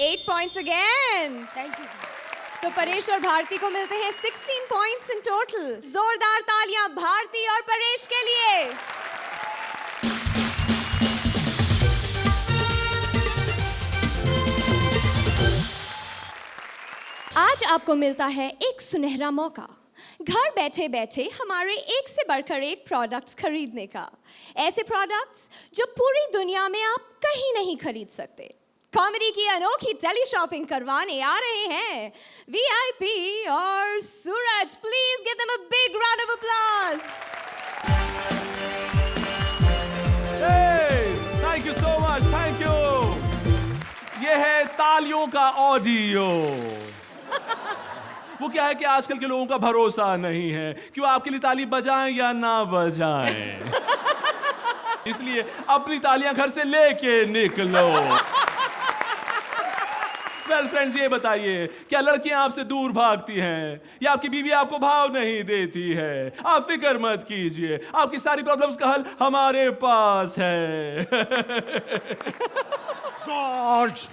8 points again. Thank you. तो परेश और भारती को मिलते हैं 16 points in total. जोरदार तालियां भारती और परेश के लिए। आज आपको मिलता है एक सुनहरा मौका, घर बैठे बैठे हमारे एक से बढ़कर एक प्रोडक्ट्स खरीदने का। ऐसे प्रोडक्ट्स जो पूरी दुनिया में आप कहीं नहीं खरीद सकते। कॉमेडी की अनोखी टेली शॉपिंग करवाने आ रहे हैं वीआईपी और Suraj. Please give them a big round of applause. Thank you so much, thank you. ये है तालियों का ऑडियो। वो क्या है कि आजकल के लोगों का भरोसा नहीं है कि वो आपके लिए ताली बजाएं या ना बजाएं। इसलिए अपनी तालियां घर से लेके निकलो। वेल फ्रेंड्स, ये बताइए, क्या लड़कियां आपसे दूर भागती हैं या आपकी बीवी आपको भाव नहीं देती है? आप फिक्र मत कीजिए, आपकी सारी प्रॉब्लम्स का हल हमारे पास है। जॉर्ज,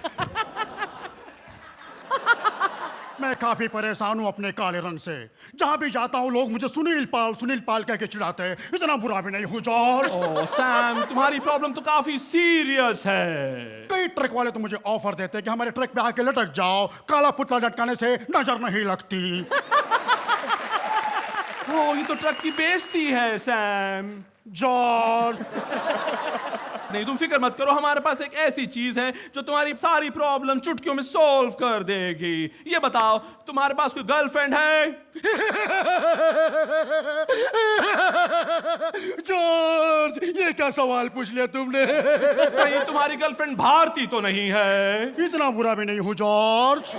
मैं काफी परेशान हूँ अपने काले रंग से। जहाँ भी जाता हूँ लोग मुझे सुनील पाल कह के चिढ़ाते हैं। इतना बुरा भी नहीं हूँ जॉर्ज। ओह सैम, तुम्हारी प्रॉब्लम तो काफी सीरियस है। कई ट्रक वाले तो मुझे ऑफर देते हैं कि हमारे ट्रक पे आके लटक जाओ, काला पुतला लटकाने से नजर नहीं लगती। ओह, ये तो ट्रक की बेइज्जती है सैम। जॉर्ज, नहीं, तुम फिक्र मत करो, हमारे पास एक ऐसी चीज है जो तुम्हारी सारी प्रॉब्लम चुटकियों में सॉल्व कर देगी। ये बताओ, तुम्हारे पास कोई गर्लफ्रेंड है? जॉर्ज, ये क्या सवाल पूछ लिया तुमने? कहीं तुम्हारी गर्लफ्रेंड भारती तो नहीं है? इतना बुरा भी नहीं हूँ जॉर्ज।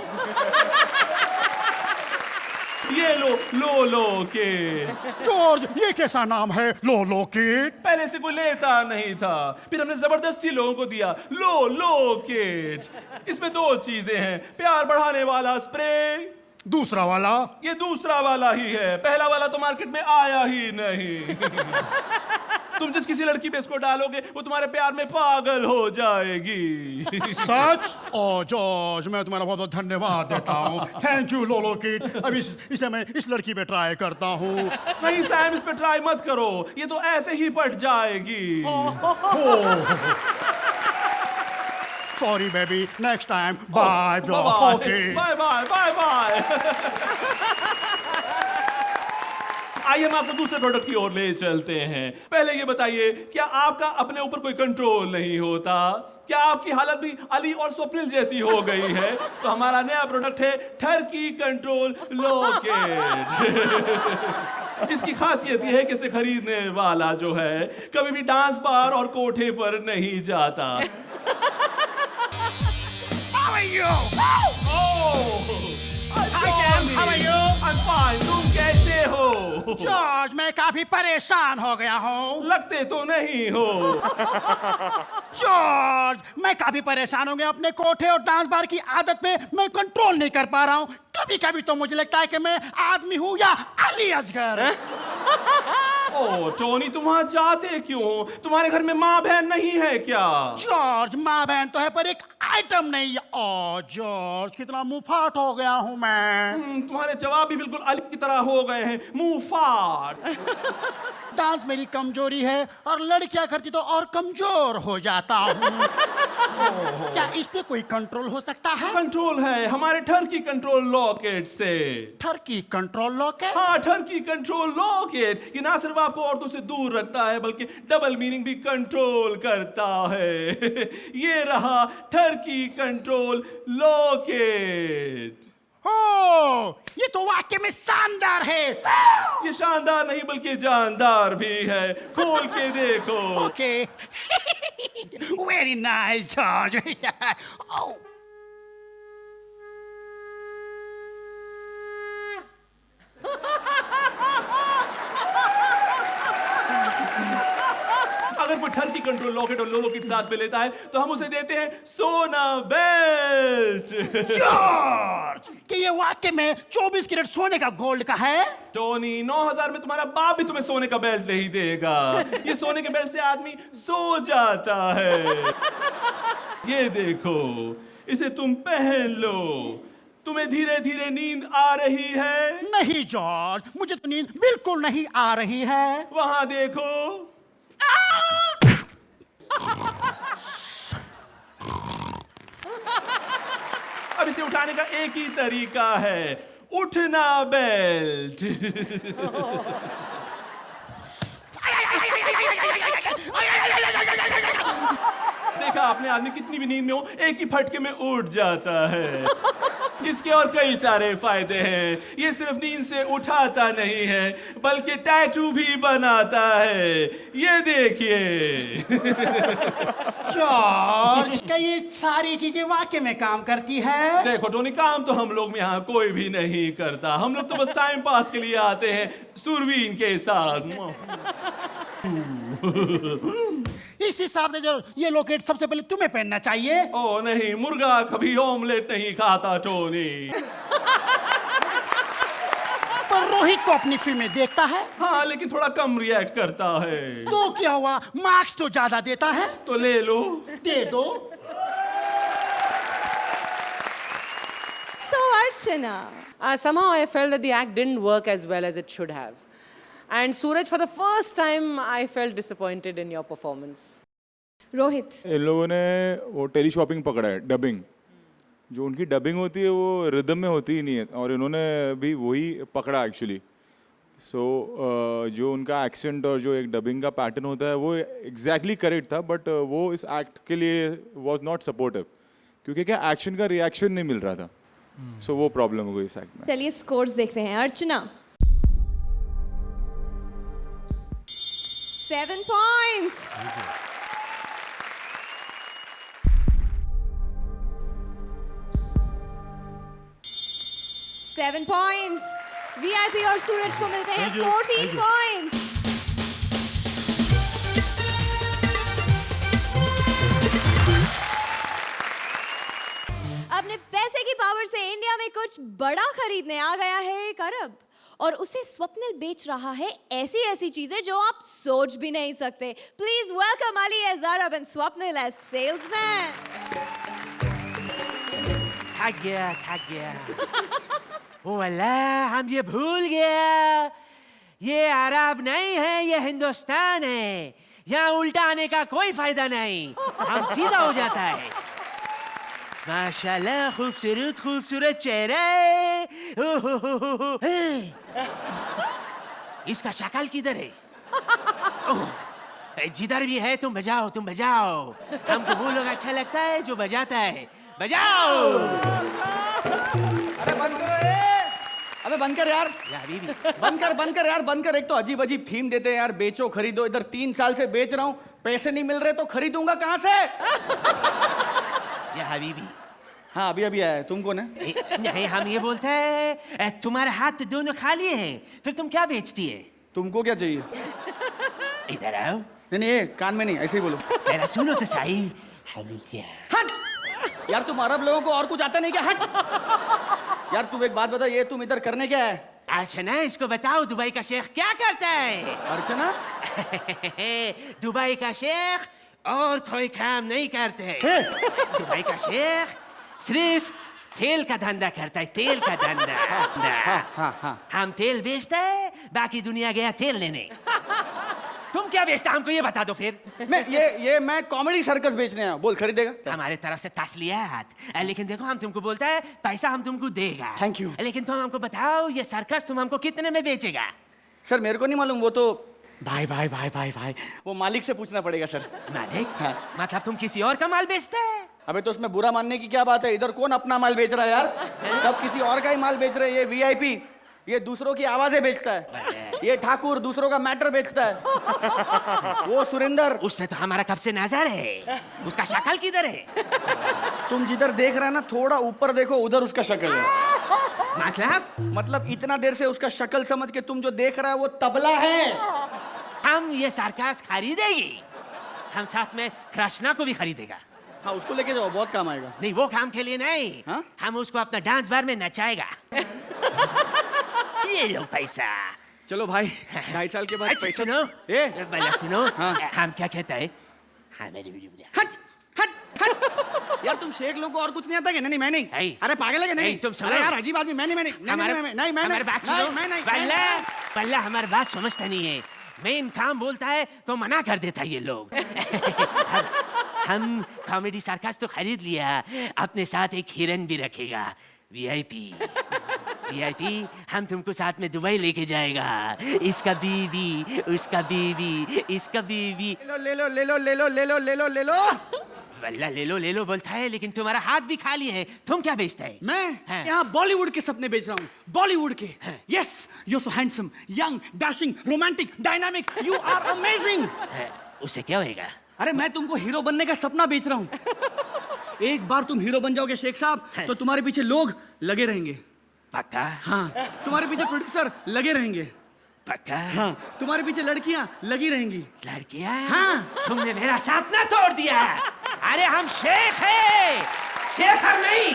ये लो के। जॉर्ज, ये कैसा नाम है लो किट? पहले से कोई लेता नहीं था, फिर हमने जबरदस्ती लोगों को दिया लो किट। इसमें 2 चीजें हैं, प्यार बढ़ाने वाला स्प्रे, दूसरा वाला? ये दूसरा वाला ही है, पहला वाला तो मार्केट में आया ही नहीं। तुम जिस किसी लड़की पे इसको डालोगे वो तुम्हारे प्यार में पागल हो जाएगी। सच? ओ जॉर्ज, मैं तुम्हारा बहुत बहुत धन्यवाद देता हूँ। थैंक यू लोलो किट। अब इसे मैं इस लड़की पे ट्राई करता हूँ। नहीं सैम, इस पे ट्राई मत करो, ये तो ऐसे ही फट जाएगी। Sorry baby, next time. Bye okay, bye bye bye bye. आइए हम आपको दूसरे प्रोडक्ट की ओर ले चलते हैं। पहले ये बताइए, क्या आपका अपने ऊपर कोई कंट्रोल नहीं होता? क्या आपकी हालत भी अली और स्वप्निल जैसी हो गई है? तो हमारा नया प्रोडक्ट है ठरकी कंट्रोल लॉकेट। इसकी खासियत यह है कि इसे खरीदने वाला जो है कभी भी डांस बार और कोठे पर नहीं जाता। How are you? Hi Sam, how are you? I'm fine. तुम कैसे हो? जॉर्ज, मैं काफी परेशान हो गया हूँ। लगते तो नहीं हो। जॉर्ज, मैं काफी परेशान हो गया अपने कोठे और डांस बार की आदत पे। मैं कंट्रोल नहीं कर पा रहा हूँ। कभी कभी तो मुझे लगता है कि मैं आदमी हूँ या अली असगर। ओह टोनी, तुम वहां जाते क्यों? तुम्हारे घर में माँ बहन नहीं है क्या? जॉर्ज, माँ बहन तो है पर एक आइटम नहीं है। ओ जॉर्ज, कितना मुंहफाट हो गया हूँ मैं। तुम्हारे जवाब भी बिल्कुल अली की तरह हो गए हैं, मुंह फाट। डांस मेरी कमजोरी है और लड़कियां करती तो और कमजोर हो जाता हूँ। क्या इस पे कोई कंट्रोल हो सकता है? कंट्रोल है हमारे ठरकी कंट्रोल लॉकेट से। ठरकी कंट्रोल लॉकेट? हाँ, ठरकी कंट्रोल लॉकेट। ये ना सिर्फ आपको औरतों से दूर रखता है बल्कि डबल मीनिंग भी कंट्रोल करता है। ये रहा टर्की कंट्रोल लॉकेट। हो, ये तो वाकई में शानदार है। ये शानदार नहीं बल्कि जानदार भी है, खोल के देखो। Okay, very nice George. अगर कोई टर्की कंट्रोल लॉकेट और लोलो किट साथ में लेता है तो हम उसे देते हैं सोना बेल्ट। जॉर्ज, कि ये वाकई में 24 कैरेट सोने का गोल्ड का है? टोनी, 9000 में तुम्हारा बाप भी तुम्हें सोने का बेल्ट नहीं देगा। ये सोने के बेल्ट से आदमी सो जाता है। ये देखो, इसे तुम पहन लो। तुम्हें धीरे धीरे नींद आ रही है? नहीं जॉर्ज, मुझे तो नींद बिल्कुल नहीं आ रही है। वहां देखो। अब इसे उठाने का एक ही तरीका है, उठना बेल्ट। देखा आपने, आदमी कितनी भी नींद में हो एक ही फटके में उठ जाता है। इसके और कई सारे फायदे हैं। ये सिर्फ नींद से उठाता नहीं है बल्कि टैटू भी बनाता है। ये देखिए। जॉर्ज, क्या ये सारी चीजें वाकई में काम करती है? देखो टोनी, काम तो हम लोग में यहाँ कोई भी नहीं करता। हम लोग तो बस टाइम पास के लिए आते हैं सुरवीन के साथ। इस हिसाब से जो ये लॉकेट सबसे पहले तुम्हें पहनना चाहिए। ओ नहीं, मुर्गा कभी ऑमलेट नहीं खाता टोनी। पर रोहित को अपनी फिल्में देखता है। हाँ, लेकिन थोड़ा कम रिएक्ट करता है। तो क्या हुआ, मार्क्स तो ज्यादा देता है। तो ले लो। दे दो। तो अर्चना, Somehow I felt that the act didn't work as well as it should have. And Suraj, for the first time, I felt disappointed in your performance. Rohit, इन लोगों ने वो टेलीशॉपिंग पकड़ा है, डबिंग। जो उनकी डबिंग होती है वो रिदम में होती ही नहीं है, और इन्होंने भी वही पकड़ा एक्चुअली। सो जो उनका एक्सेंट और जो एक डबिंग का पैटर्न होता है वो एग्जैक्टली करेक्ट था, बट वो इस एक्ट के लिए वॉज नॉट सपोर्टिव, क्योंकि क्या एक्शन का रिएक्शन नहीं मिल रहा था। सो वो प्रॉब्लम हो गई इस एक्ट में। चलिए स्कोर्स देखते हैं। अर्चना 7 points. Seven points. VIP और सूरज को मिलते हैं 14 points. अपने पैसे की पावर से इंडिया में कुछ बड़ा खरीदने आ गया है एक अरब, और उसे स्वप्निल बेच रहा है ऐसी ऐसी चीजें जो आप सोच भी नहीं सकते। Please welcome Ali as Arab and Swapnil as salesman. थक गया। ओ अल्लाह, हम ये भूल गया, ये अरब नहीं है, ये हिंदुस्तान है। यहाँ उल्टा आने का कोई फायदा नहीं, हम सीधा हो जाता है। माशाल्लाह, खूबसूरत खूबसूरत चेहरे। इसका शक्ल किधर है? जिधर भी है तुम बजाओ, तुम बजाओ। हमको वो लोग अच्छा लगता है जो बजाता है। बजाओ। अरे बंद करो अबे बंद कर यार। बंद कर यार, बंद कर। एक तो अजीब अजीब थीम देते हैं यार, बेचो खरीदो। इधर 3 साल से बेच रहा हूँ, पैसे नहीं मिल रहे तो खरीदूंगा कहाँ से? या हबीबी। हाँ, अभी आया है। तुम कौन है? नहीं, हम ये बोलते हैं तुम्हारे हाथ दोनों खाली हैं, फिर तुम क्या बेचती है? तुमको क्या चाहिए? इधर आओ। नहीं, ये कान में नहीं, ऐसे ही बोलो। पहला सुनो तो सही। हट यार, तुम अरब लोगों को और कुछ आता नहीं क्या? हट यार, तुम एक बात बता, ये तुम इधर करने क्या है? अर्चना, इसको बताओ दुबई का शेख क्या करता है? अर्चना? दुबई का शेख और कोई काम नहीं करते। दुबई का शेख सिर्फ तेल का धंधा करता है, तेल का धंधा। हम तेल बेचते हैं, बाकी दुनिया गया तेल लेने। तुम क्या बेचता, हमको ये बता दो फिर। मैं कॉमेडी सर्कस बेचने आया हूं। बोल, खरीदेगा? हमारे तरफ से तस्लियात, लेकिन देखो हम तुमको बोलता है पैसा हम तुमको देगा। Thank you. लेकिन तुम हमको बताओ ये सर्कस तुम हमको कितने में बेचेगा? सर मेरे को नहीं मालूम, वो तो भाई भाई भाई भाई भाई वो मालिक से पूछना पड़ेगा सर। मालिक? हाँ। मतलब तुम किसी और का माल बेचते हैं? अबे तो उसमें बुरा मानने की क्या बात है? इधर कौन अपना माल बेच रहा है यार? सब किसी और का ही माल बेच रहे हैं। ये वीआईपी ये दूसरों की आवाजें बेचता है, ये ठाकुर दूसरों का मैटर बेचता है, वो सुरेंदर उस पे तो हमारा कब से नजर है। उसका शक्ल किधर है? तुम जिधर देख रहे हैं ना थोड़ा ऊपर देखो, उधर उसका शक्ल है। मतलब इतना देर से उसका शक्ल समझ के तुम जो देख रहा है वो तबला है। हम ये सार्कास खरीदेगी, हम साथ में कृष्णा को भी खरीदेगा। हाँ उसको लेके जाओ, बहुत काम आएगा। नहीं वो काम के लिए नहीं, हाँ? हम उसको अपना डांस बार में नचाएगा। ये लो पैसा। चलो भाई 2.5 साल के बाद अच्छा पैसा। सुनो, ए भला सुनो, हाँ। हम क्या कहते हैं? हाँ मेरी हट हट हट यार तुम शेख लोगों को और कुछ नहीं आता क्या? नहीं मैं नहीं। नहीं। अरे पागल है क्या? नहीं तुम सुनो। अरे यार अजीब आदमी, मैं नहीं हमारी बात सुनो। पल्ला हमारी बात समझता नहीं है। मेन काम बोलता है तो मना कर देता है ये लोग। हम कॉमेडी सर्कस तो खरीद लिया, अपने साथ एक हिरन भी रखेगा। वीआईपी हम तुमको साथ में दुबई लेके जाएगा। इसका बीवी, उसका बीवी, इसका बीवी। ले लो ले लो ले लो ले लो ले लो ले लो। वल्ला ले लो बोलता है, लेकिन तुम्हारा हाथ भी खाली है। तुम क्या बेचता है? मैं हाँ। यहाँ बॉलीवुड के सपने बेच रहा हूँ, बॉलीवुड के। Yes you so handsome, young, dashing, romantic, dynamic, you are amazing. उससे क्या होएगा? अरे मैं तुमको हीरो बनने का सपना बेच रहा हूँ। एक बार तुम हीरो बन जाओगे शेख साहब, तो तुम्हारे पीछे लोग लगे रहेंगे। पक्का? हाँ तुम्हारे पीछे प्रोड्यूसर लगे रहेंगे। पक्का? हाँ तुम्हारे पीछे लड़कियां लगी रहेंगी। लड़कियां? हाँ। तुमने मेरा सपना तोड़ दिया। अरे हम शेख हैं, शेख हम नहीं।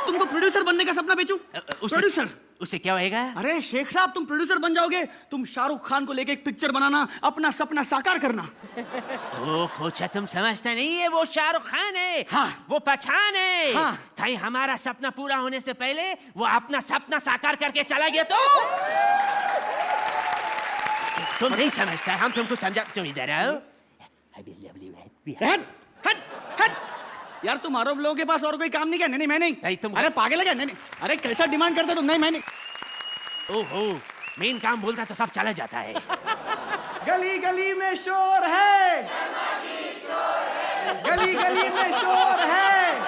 तुमको प्रोड्यूसर बनने का सपना बेचूं? प्रोड्यूसर? उससे क्या होएगा? अरे शेख साहब तुम प्रोड्यूसर बन जाओगे, तुम शाहरुख खान को लेके एक पिक्चर बनाना, अपना सपना साकार करना। ओह अच्छा तुम समझता नहीं है, वो शाहरुख खान है। हाँ। वो पठान है। हाँ। कहीं हमारा सपना पूरा होने से पहले वो अपना सपना साकार करके चला गया तो? तुम नहीं समझता, हम तुमको समझा। तुम इधर आओ। हट हट हट यार तुम अरब लोगों के पास और कोई काम नहीं क्या? नहीं मैं नहीं। नहीं, तुम- अरे पागल है क्या? नहीं अरे कैसा डिमांड करते तुम? नहीं मैं नहीं। ओहो मेन काम बोलता तो सब चला जाता है। गली गली में शोर है, गली गली में शोर है।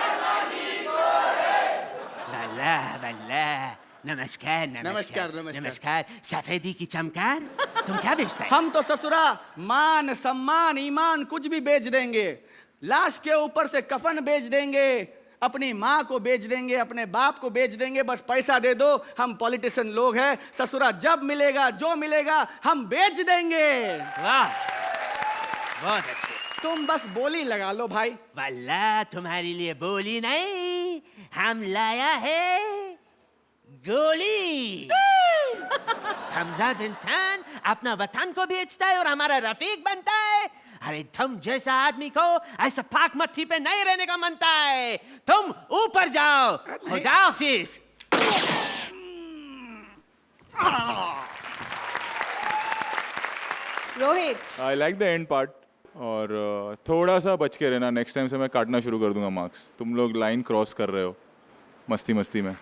बल्ला नमस्कार नमस्कार। नमस्कार। सफेदी की चमकार, तुम क्या बेचते हैं? हम तो ससुरा मान सम्मान ईमान कुछ भी बेच देंगे। लाश के ऊपर से कफन बेच देंगे, अपनी माँ को बेच देंगे, अपने बाप को बेच देंगे, बस पैसा दे दो। हम पॉलिटिशियन लोग हैं, ससुरा जब मिलेगा जो मिलेगा हम बेच देंगे। वाह बहुत अच्छे। तुम बस बोली लगा लो भाई। वल्ला तुम्हारे लिए बोली नहीं, हम लाया है गोली। हमजाद इंसान अपना वतन को बेचता है और हमारा रफीक बनता है। अरे तुम जैसा आदमी को ऐसा पाक मट्टी पे नहीं रहने का मनता है। तुम ऊपर जाओ। खुदा हाफिज। Rohit I like the end part. और थोड़ा सा बच के रहना, नेक्स्ट टाइम से मैं काटना शुरू कर दूंगा मार्क्स। तुम लोग लाइन क्रॉस कर रहे हो मस्ती मस्ती में।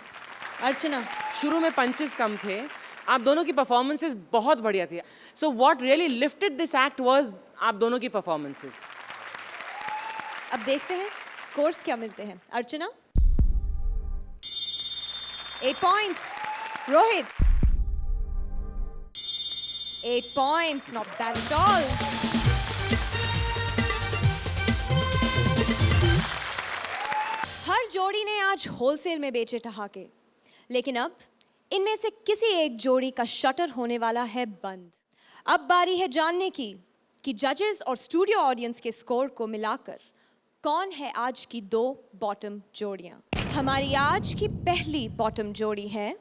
अर्चना शुरू में पंचेस कम थे, आप दोनों की परफॉर्मेंसेस बहुत बढ़िया थी। So what really lifted this act was आप दोनों की परफॉर्मेंसेस। अब देखते हैं स्कोर्स क्या मिलते हैं। Archana 8 points, Rohit 8 points, not bad at all. हर जोड़ी ने आज होलसेल में बेचे ठहाके, लेकिन अब इनमें से किसी एक जोड़ी का शटर होने वाला है बंद। अब बारी है जानने की कि जजेस और स्टूडियो ऑडियंस के स्कोर को मिलाकर कौन है आज की 2 बॉटम जोड़ियां। हमारी आज की पहली बॉटम जोड़ी है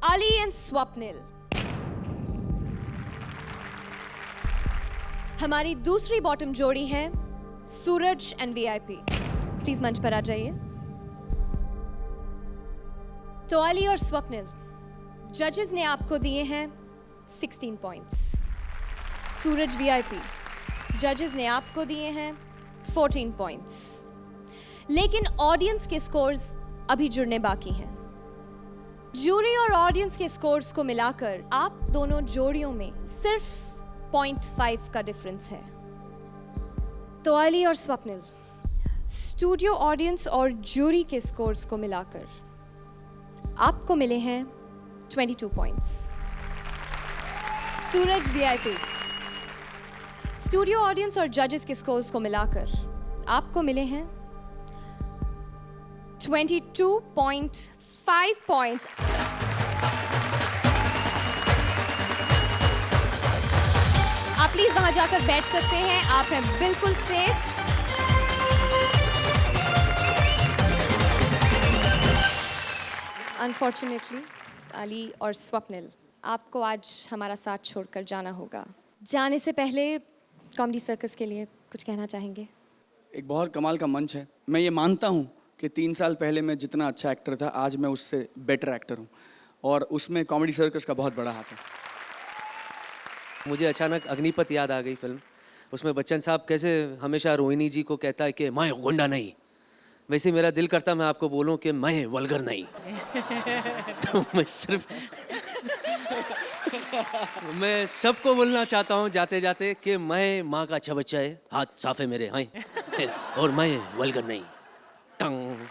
अली एंड स्वप्निल। हमारी दूसरी बॉटम जोड़ी है सूरज एंड वीआईपी। प्लीज मंच पर आ जाइए। तो अली और स्वप्निल, जजेस ने आपको दिए हैं 16 पॉइंट्स। सूरज वीआईपी, जजेस ने आपको दिए हैं 14 पॉइंट्स। लेकिन ऑडियंस के स्कोर्स अभी जुड़ने बाकी हैं। जूरी और ऑडियंस के स्कोर्स को मिलाकर आप दोनों जोड़ियों में सिर्फ 0.5 का डिफरेंस है। तो अली और स्वप्निल, स्टूडियो ऑडियंस और जूरी के स्कोर्स को मिलाकर आपको मिले हैं 22 पॉइंट्स। सूरज वीआईपी, स्टूडियो ऑडियंस और जजेस के स्कोर्स को मिलाकर आपको मिले हैं 22.5 पॉइंट्स। आप प्लीज वहां जाकर बैठ सकते हैं, आप हैं बिल्कुल सेफ। अनफॉर्चुनेटली अली और स्वप्निल, आपको आज हमारा साथ छोड़कर जाना होगा। जाने से पहले कॉमेडी सर्कस के लिए कुछ कहना चाहेंगे? एक बहुत कमाल का मंच है। मैं ये मानता हूँ कि 3 साल पहले मैं जितना अच्छा एक्टर था, आज मैं उससे बेटर एक्टर हूँ, और उसमें कॉमेडी सर्कस का बहुत बड़ा हाथ है। मुझे अचानक अग्निपथ याद आ गई फिल्म। उसमें बच्चन साहब कैसे हमेशा रोहिणी जी को कहता है कि मैं गुंडा नहीं, वैसे मेरा दिल करता मैं आपको बोलूं कि मैं वल्गर नहीं। तो मैं सबको बोलना चाहता हूं जाते जाते कि मैं माँ का अच्छा बच्चा है, हाथ साफ है मेरे, हाँ, और मैं वल्गर नहीं। Tongue.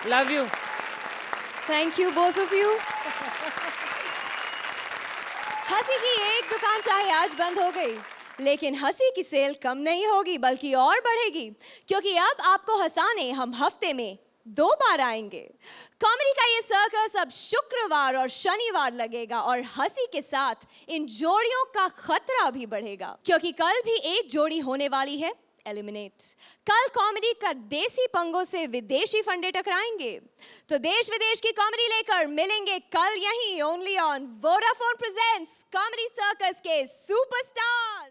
Love you. Thank you both of you. हंसी की एक दुकान चाहे आज बंद हो गई, लेकिन हंसी की सेल कम नहीं होगी बल्कि और बढ़ेगी, क्योंकि अब आपको हंसाने हम हफ्ते में 2 बार आएंगे। कॉमेडी का ये सर्कस अब शुक्रवार और शनिवार लगेगा, और हंसी के साथ इन जोड़ियों का खतरा भी बढ़ेगा, क्योंकि कल भी एक जोड़ी होने वाली है एलिमिनेट। कल कॉमेडी का देसी पंगों से विदेशी फंडे टकराएंगे। तो देश विदेश की कॉमेडी लेकर मिलेंगे कल यहीं only on Vodafone presents comedy circus के सुपरस्टार।